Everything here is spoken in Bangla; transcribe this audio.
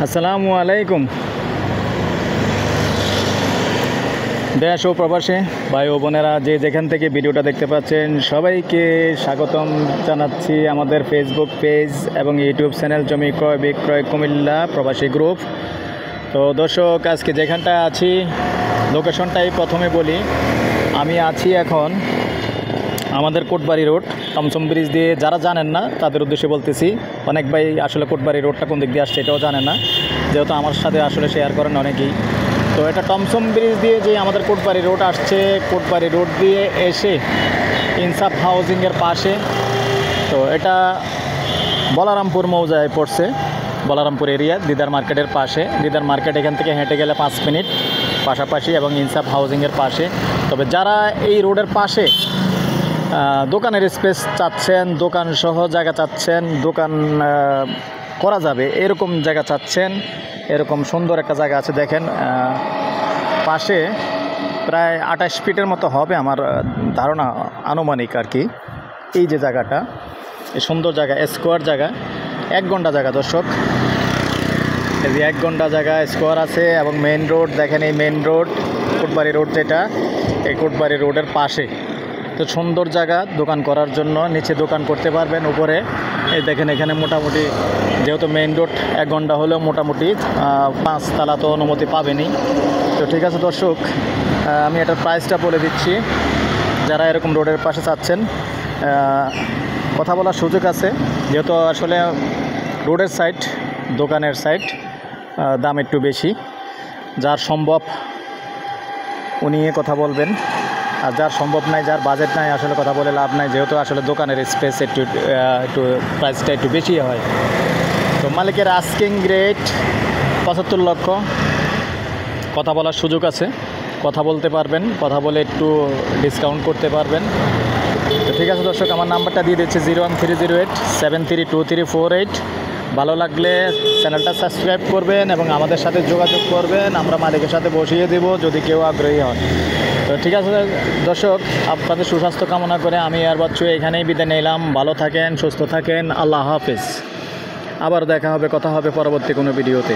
আসসালামু আলাইকুম। দেশ ও প্রবাসী ভাই ও বোনেরা যে যেখান থেকে ভিডিওটা দেখতে পাচ্ছেন সবাইকে স্বাগতম জানাচ্ছি আমাদের ফেসবুক পেজ এবং ইউটিউব চ্যানেল জমি ক্রয় বিক্রয় কুমিল্লা প্রবাসী গ্রুপ। তো দর্শক, আজকে যেখানটা আছি লোকেশনটাই প্রথমে বলি। আমি আছি এখন আমাদের কোটবাড়ি রোড, টমসম ব্রিজ দিয়ে। যারা জানেন না তাদের উদ্দেশ্যে বলতেছি, অনেক ভাই আসলে কোটবাড়ি রোডটা কোন দিক দিয়ে আসছে এটাও জানে না, যেহেতু আমার সাথে আসলে শেয়ার করেন অনেকেই। তো এটা টমসম ব্রিজ দিয়ে যে আমাদের কোটবাড়ি রোড আসছে, কোটবাড়ি রোড দিয়ে এসে ইনসাফ হাউজিংয়ের পাশে। তো এটা বলারামপুর মৌজায় পড়ছে, বলারামপুর এরিয়া, দিদার মার্কেটের পাশে। দিদার মার্কেট এখান থেকে হেঁটে গেলে 5 মিনিট পাশাপাশি, এবং ইনসাফ হাউজিংয়ের পাশে। তবে যারা এই রোডের পাশে দোকানের স্পেস চাচ্ছেন, দোকান সহ জায়গা চাচ্ছেন, দোকান করা যাবে এরকম জায়গা চাচ্ছেন, এরকম সুন্দর একটা জায়গা আছে। দেখেন পাশে প্রায় 28 ফিটের মতো হবে আমার ধারণা, আনুমানিক আর কি। এই যে জায়গাটা, এই সুন্দর জায়গা, স্কোয়ার জায়গা, 1 ঘন্টা জায়গা দর্শক। এই যে 1 ঘন্টা জায়গা স্কোয়ার আছে, এবং মেইন রোড দেখেন, এই মেইন রোড কোটবাড়ি রোড যেটা, এই কোটবাড়ি রোডের পাশে। তো সুন্দর জায়গা দোকান করার জন্য, নিচে দোকান করতে পারবেন, উপরে এই দেখেন এখানে মোটামুটি, যেহেতু মেইন রোড 1 ঘন্টা হলেও মোটামুটি 5 তলা তো অনুমতি পাবেনই। তো ঠিক আছে দর্শক, আমি এটার প্রাইসটা বলে দিচ্ছি। যারা এরকম রোডের পাশে চাচ্ছেন, কথা বলার সুযোগ আছে, যেহেতু আসলে রোডের সাইড, দোকানের সাইড, দাম একটু বেশি। যার সম্ভব উনি কথা বলবেন, আর যার সম্ভব নাই, যার বাজেট নাই, আসলে কথা বলে লাভ নাই, যেহেতু আসলে দোকানের স্পেস একটু প্রাইসটা একটু বেশি হয়। তো মালিকের আস্কিং রেট 75 লক্ষ। কথা বলার সুযোগ আছে, কথা বলতে পারবেন, কথা বলে একটু ডিসকাউন্ট করতে পারবেন। তো ঠিক আছে দর্শক, আমার নাম্বারটা দিয়ে দিচ্ছি 01308732348। ভালো লাগলে চ্যানেলটা সাবস্ক্রাইব করবেন এবং আমাদের সাথে যোগাযোগ করবেন, আমরা মালিকের সাথে বসিয়ে দেব যদি কেউ আগ্রহী হন। তো ঠিক আছে দর্শক, আপনাদের সুস্বাস্থ্য কামনা করে আমি আর বাচ্চু এখানেই বিদায় নিলাম। ভালো থাকেন, সুস্থ থাকেন, আল্লাহ হাফেজ। আবার দেখা হবে, কথা হবে পরবর্তী কোনো ভিডিওতে।